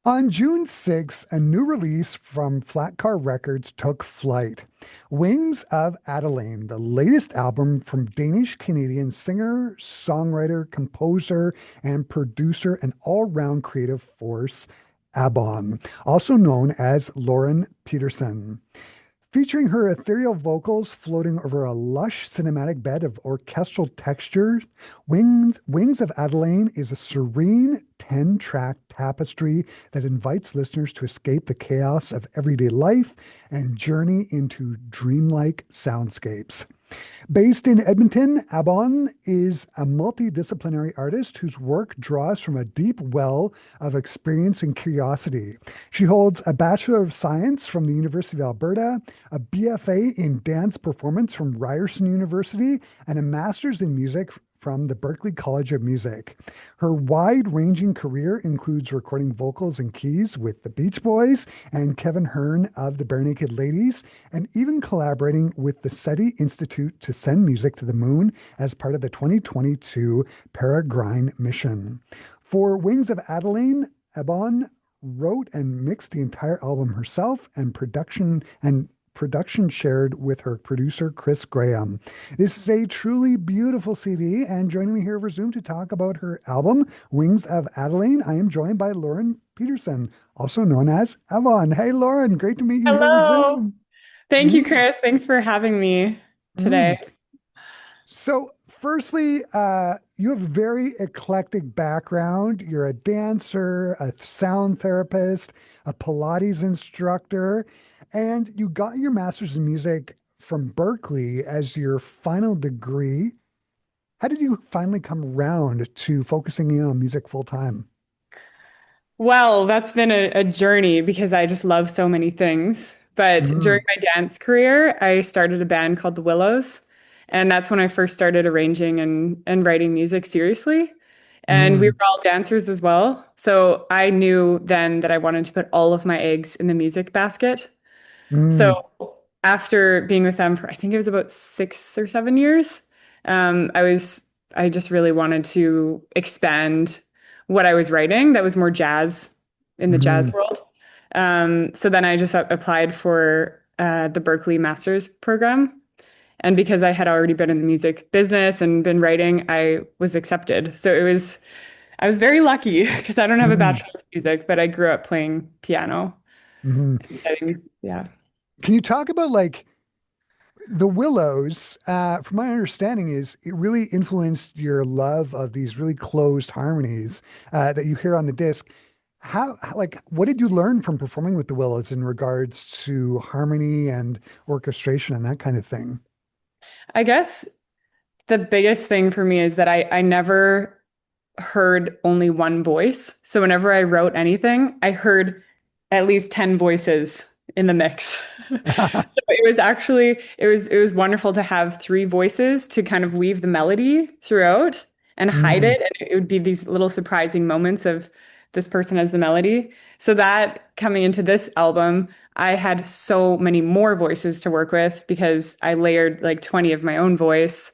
On June 6th, a new release from Flatcar Records took flight. Wings of Adeline, the latest album from Danish-Canadian singer, songwriter, composer, and producer, and all-round creative force, Abon, also known as Lauren Pedersen. Featuring her ethereal vocals floating over a lush cinematic bed of orchestral texture, Wings of Adelaine is a serene 10-track tapestry that invites listeners to escape the chaos of everyday life and journey into dreamlike soundscapes. Based in Edmonton, Abon is a multidisciplinary artist whose work draws from a deep well of experience and curiosity. She holds a Bachelor of Science from the University of Alberta, a BFA in dance performance from Ryerson University, and a master's in music from the Berklee College of Music. Her wide-ranging career includes recording vocals and keys with the Beach Boys and Kevin Hearn of the Barenaked Ladies, and even collaborating with the SETI Institute to send music to the moon as part of the 2022 Peregrine Mission. For Wings of Adeline, Abon wrote and mixed the entire album herself, and production shared with her producer, Chris Graham. This is a truly beautiful CD, and joining me here over Zoom to talk about her album, Wings of Adeline, I am joined by Lauren Pedersen, also known as Abon. Hey, Lauren, great to meet you here over Hello. Zoom. Thank you, Mm, Chris. Thanks for having me today. mm. So, firstly, you have a very eclectic background. You're a dancer, a sound therapist, a Pilates instructor, and you got your master's in music from Berklee as your final degree. How did you finally come around to focusing in on music full time? Well, that's been a journey because I just love so many things. But during Mm, my dance career, I started a band called the Willows. And that's when I first started arranging and writing music seriously. And we mm, were all dancers as well. So I knew then that I wanted to put all of my eggs in the music basket. So mm, after being with them for, I think it was about 6 or 7 years, I was, I just really wanted to expand what I was writing that was more jazz in the jazz mm. world. So then I just applied for the Berklee Master's program. And because I had already been in the music business and been writing, I was accepted. I was very lucky because I don't have a Mm, bachelor of music, but I grew up playing piano mm. and studying. Yeah. Can you talk about like the Willows, from my understanding, is it really influenced your love of these really closed harmonies that you hear on the disc. Like, what did you learn from performing with the Willows in regards to harmony and orchestration and that kind of thing? I guess the biggest thing for me is that I never heard only one voice. So whenever I wrote anything, I heard at least 10 voices in the mix. So it was actually it was wonderful to have three voices to kind of weave the melody throughout and hide Mm, it. And it would be these little surprising moments of this person as the melody. So that coming into this album, I had so many more voices to work with because I layered like 20 of my own voice,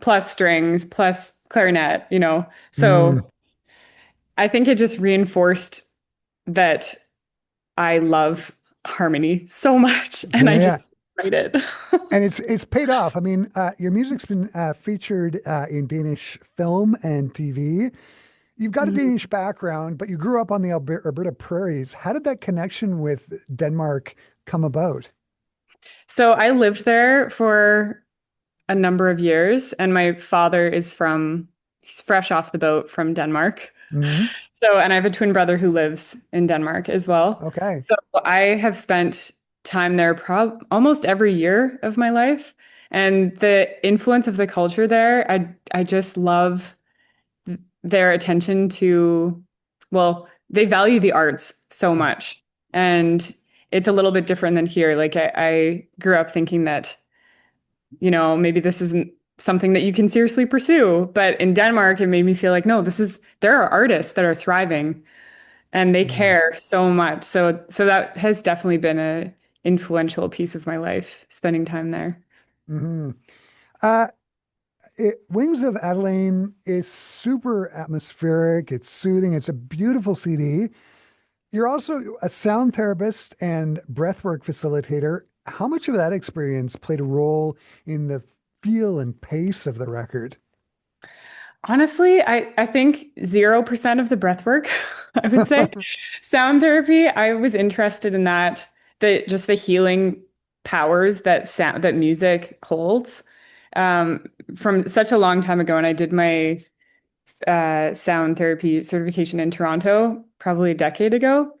plus strings, plus clarinet. mm, So I think it just reinforced that I love harmony so much and I just yeah. write it. And it's paid off. I mean, your music's been featured in Danish film and TV. You've got a Mhm. Danish background, but you grew up on the Alberta prairies. How did that connection with Denmark come about? So I lived there for a number of years, and my father he's fresh off the boat from Denmark. Hmm. And I have a twin brother who lives in Denmark as well. Okay. So I have spent time there almost every year of my life. And the influence of the culture there, I just love their attention to, well, they value the arts so much. And it's a little bit different than here. Like I grew up thinking that, maybe this isn't something that you can seriously pursue. But in Denmark, it made me feel like, no, there are artists that are thriving and they Mm-hmm. care so much. So that has definitely been a influential piece of my life, spending time there. Mm-hmm. Wings of Adelaine is super atmospheric. It's soothing. It's a beautiful CD. You're also a sound therapist and breathwork facilitator. How much of that experience played a role in the feel and pace of the record? Honestly, I think 0% of the breath work, I would say. Sound therapy, I was interested in that, just the healing powers that sound that music holds. Um, from such a long time ago, and I did my sound therapy certification in Toronto probably a decade ago.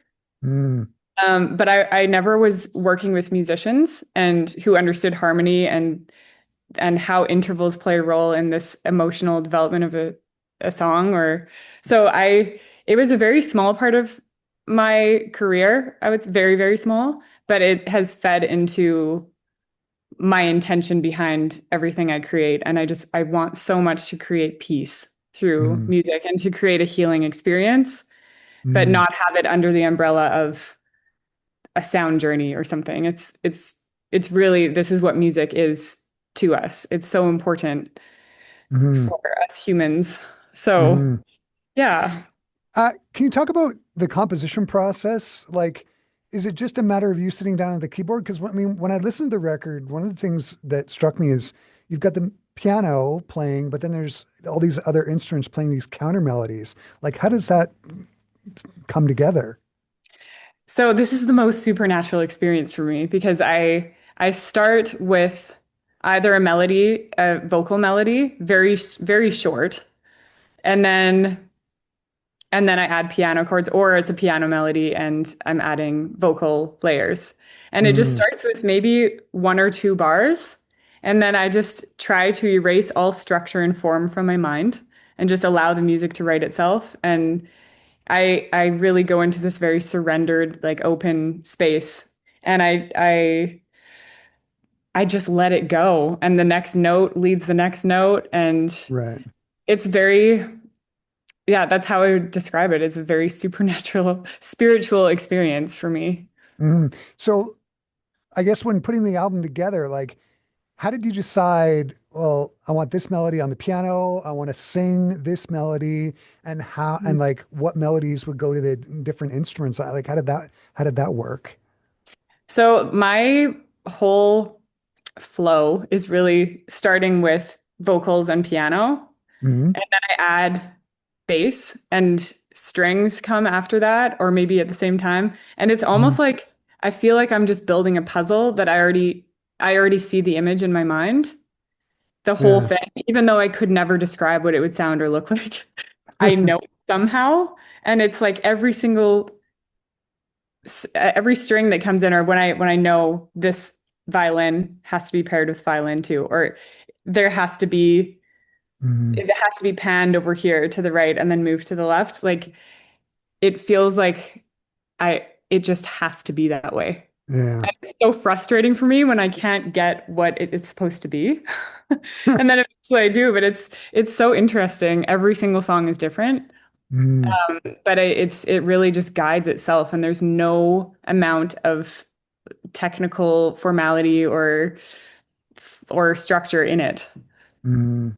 Mm, But I never was working with musicians and who understood harmony and how intervals play a role in this emotional development of a song. Or so it was a very small part of my career. I was very, very small, but it has fed into my intention behind everything I create. And I want so much to create peace through mm, music and to create a healing experience, but mm, not have it under the umbrella of a sound journey or something. It's really, this is what music is to us. It's so important mm, for us humans. So, mm. yeah. Can you talk about the composition process? Like, is it just a matter of you sitting down at the keyboard? Because I mean, when I listened to the record, one of the things that struck me is you've got the piano playing, but then there's all these other instruments playing these counter melodies. Like, how does that come together? So this is the most supernatural experience for me because I start with either a melody, a vocal melody, very very short, and then I add piano chords, or it's a piano melody and I'm adding vocal layers. And it just Mm, starts with maybe one or two bars. And then I just try to erase all structure and form from my mind and just allow the music to write itself. And I really go into this very surrendered, like open space. And I just let it go. And the next note leads the next note. And right. it's very, yeah, that's how I would describe it as a very supernatural, spiritual experience for me. Mm. So I guess when putting the album together, like, how did you decide, well, I want this melody on the piano, I want to sing this melody, and how and like what melodies would go to the different instruments? Like how did that work? So my whole flow is really starting with vocals and piano, Hmm. and then I add bass and strings come after that, or maybe at the same time. And it's Hmm. almost like I feel like I'm just building a puzzle that I already see the image in my mind, the whole Yeah. thing, even though I could never describe what it would sound or look like. I know it somehow. And it's like every string that comes in, or when I know this violin has to be paired with violin too, or there has to be Hmm. it has to be panned over here to the right and then move to the left. Like it feels like it just has to be that way. Yeah. And it's so frustrating for me when I can't get what it is supposed to be. And then eventually I do, but it's so interesting. Every single song is different. Mm, But it really just guides itself, and there's no amount of technical formality or structure in it. mm.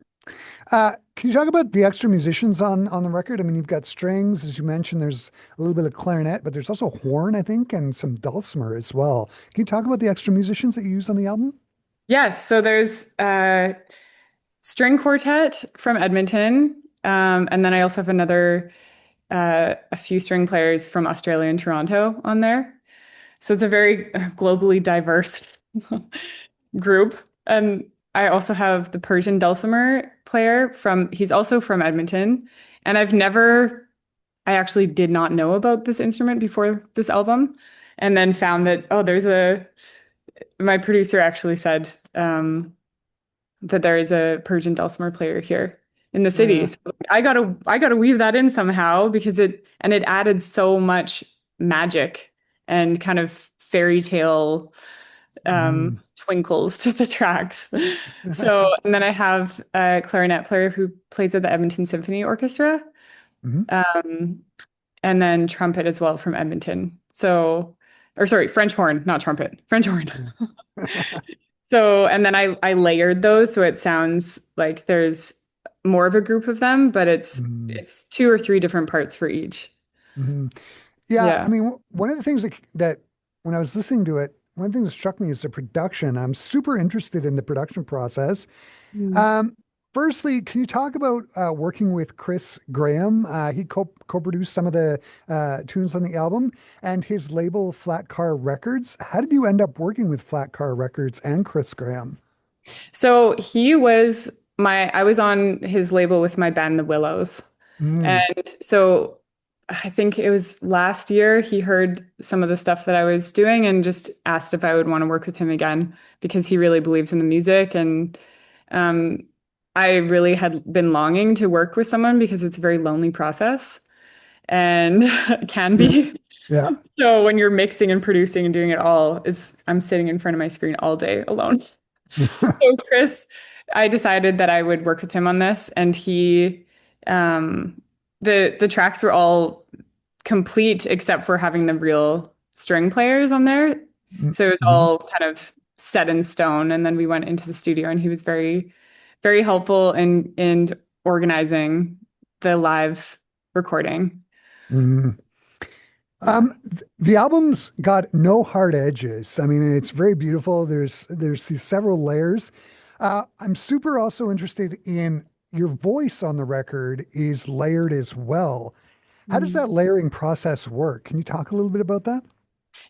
Can you talk about the extra musicians on the record? I mean, you've got strings, as you mentioned. There's a little bit of clarinet, but there's also horn, I think, and some dulcimer as well. Can you talk about the extra musicians that you used on the album? Yes, so there's a string quartet from Edmonton, and then I also have a few string players from Australia and Toronto on there. So it's a very globally diverse group. And I also have the Persian dulcimer player he's also from Edmonton. And I actually did not know about this instrument before this album. And then found that, oh, my producer actually said that there is a Persian dulcimer player here in the city. Yeah. So I gotta weave that in somehow because it added so much magic and kind of fairy tale Mm. twinkles to the tracks. So, and then I have a clarinet player who plays at the Edmonton Symphony Orchestra, Mhm. um, and then trumpet as well from Edmonton. So, or sorry, French horn, not trumpet, French horn. So, and then I layered those so it sounds like there's more of a group of them, but it's Mm. it's two or three different parts for each. Mhm. Yeah, I Yeah. mean, one of the things that when I was listening to it, one of the things that struck me is the production. I'm super interested in the production process. Mm. Um, Firstly, can you talk about working with Chris Graham? He co-produced some of the tunes on the album and his label Flatcar Records. How did you end up working with Flatcar Records and Chris Graham? So he was I was on his label with my band, The Willows. Mm, And so I think it was last year he heard some of the stuff that I was doing and just asked if I would want to work with him again because he really believes in the music. And um, I really had been longing to work with someone because it's a very lonely process and can yeah, be. yeah. So when you're mixing and producing and doing it all, is I'm sitting in front of my screen all day alone. So Chris, I decided that I would work with him on this, and um, the tracks were all complete except for having the real string players on there. So it was Mhm, all kind of set in stone. And then we went into the studio, and he was very, very helpful in organizing the live recording. mhm. The album's got no hard edges. I mean, it's very beautiful. There's these several layers. I'm super also interested in your voice on the record is layered as well. How does that layering process work? Can you talk a little bit about that?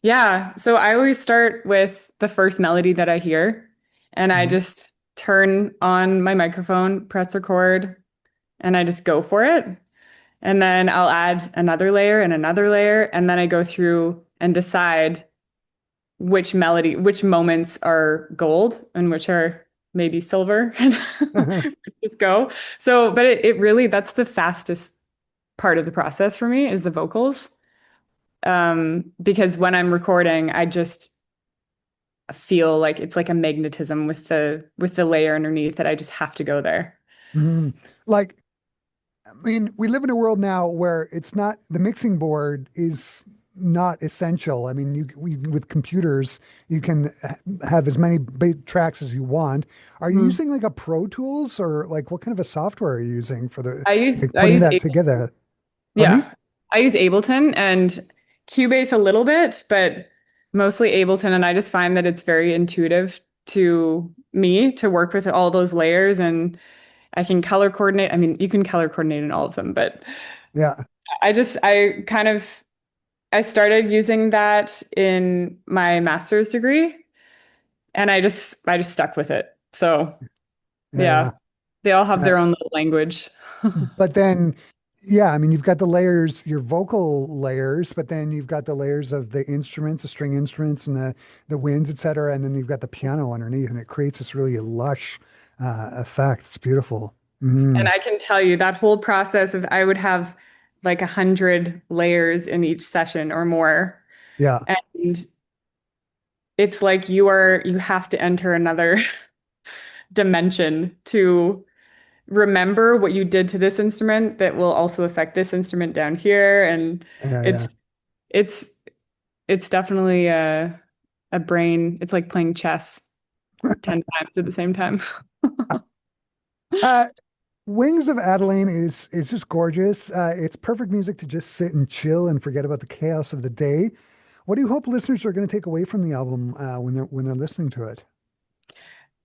Yeah, so I always start with the first melody that I hear, and I Mhm. just turn on my microphone, press record, and I just go for it. And then I'll add another layer and another layer, and then I go through and decide which moments are gold and which are maybe silver, and just go. So, but it really, that's the fastest part of the process for me is the vocals. Because when I'm recording, I just feel like it's like a magnetism with the layer underneath that I just have to go there. Mhm. Like, I mean, we live in a world now where it's not the mixing board is not essential. I mean, with computers, you can have as many tracks as you want. Are you Mhm. using like a Pro Tools or like what kind of a software are you using for the I use like I putting use that Ableton. together? Pardon me? Yeah. I use Ableton and Cubase a little bit, but mostly Ableton. And I just find that it's very intuitive to me to work with all those layers and I can color coordinate. I mean, you can color coordinate in all of them, but Yeah. I started using that in my master's degree and I just stuck with it. So Yeah, yeah, yeah. they all have Uh, their own little language. but then, yeah, I mean, you've got the layers, your vocal layers, but then you've got the layers of the instruments, the string instruments, and the winds, et cetera, and then you've got the piano underneath, and it creates this really lush effect. It's beautiful. And Mm, I can tell you that whole process of I would have like 100 layers in each session or more. yeah, And it's like you have to enter another dimension to remember what you did to this instrument that will also affect this instrument down here. And yeah, it's yeah. it's it's definitely a brain. It's like playing chess 10 times at the same time. Uh, Wings of Adeline is just gorgeous. It's perfect music to just sit and chill and forget about the chaos of the day. What do you hope listeners are going to take away from the album when they're listening to it?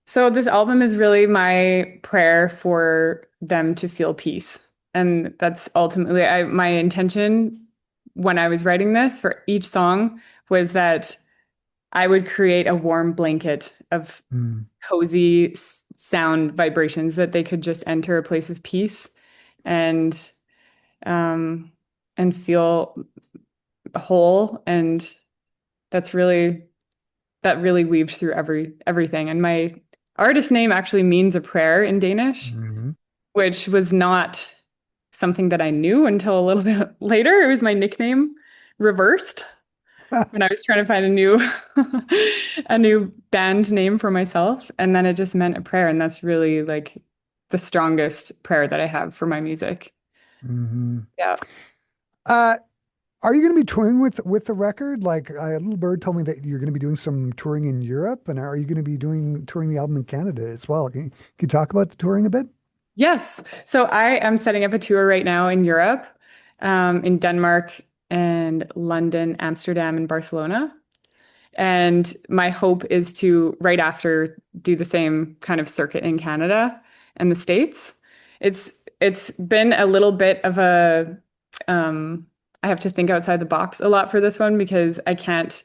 So this album is really my prayer for them to feel peace. And that's ultimately my intention when I was writing this for each song was that I would create a warm blanket of Mm, cozy sound vibrations that they could just enter a place of peace and um and feel whole. And that's really that really weaved through everything. And my artist name actually means a prayer in Danish, mhm. which was not something that I knew until a little bit later. It was my nickname reversed when I was trying to find a new a new band name for myself. And then it just meant a prayer. And that's really like the strongest prayer that I have for my music. Mhm. Yeah. Uh, are you going to be touring with the record? Like a little bird told me that you're going to be doing some touring in Europe, and are you going to be doing touring the album in Canada as well? Can you talk about the touring a bit? Yes. So I am setting up a tour right now in Europe, in Denmark. and London, Amsterdam, and Barcelona. And my hope is to, right after, do the same kind of circuit in Canada and the States. It's been a little bit of a I have to think outside the box a lot for this one because I can't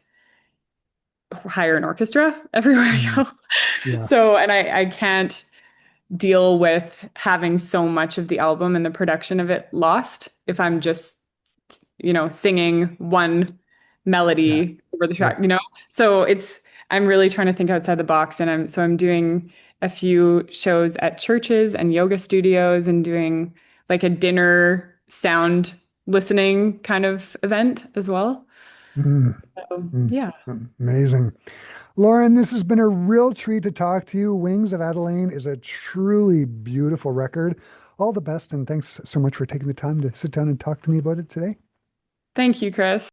hire an orchestra everywhere I Mm, go. yeah. So, and I can't deal with having so much of the album and the production of it lost if I'm just, singing one Yeah. melody over the track, Yeah. So I'm really trying to think outside the box, and I'm doing a few shows at churches and yoga studios and doing like a dinner sound listening kind of event as well. Mm, So, mm, yeah. amazing. Lauren, this has been a real treat to talk to you. Wings of Adeline is a truly beautiful record. All the best, and thanks so much for taking the time to sit down and talk to me about it today. Thank you, Chris.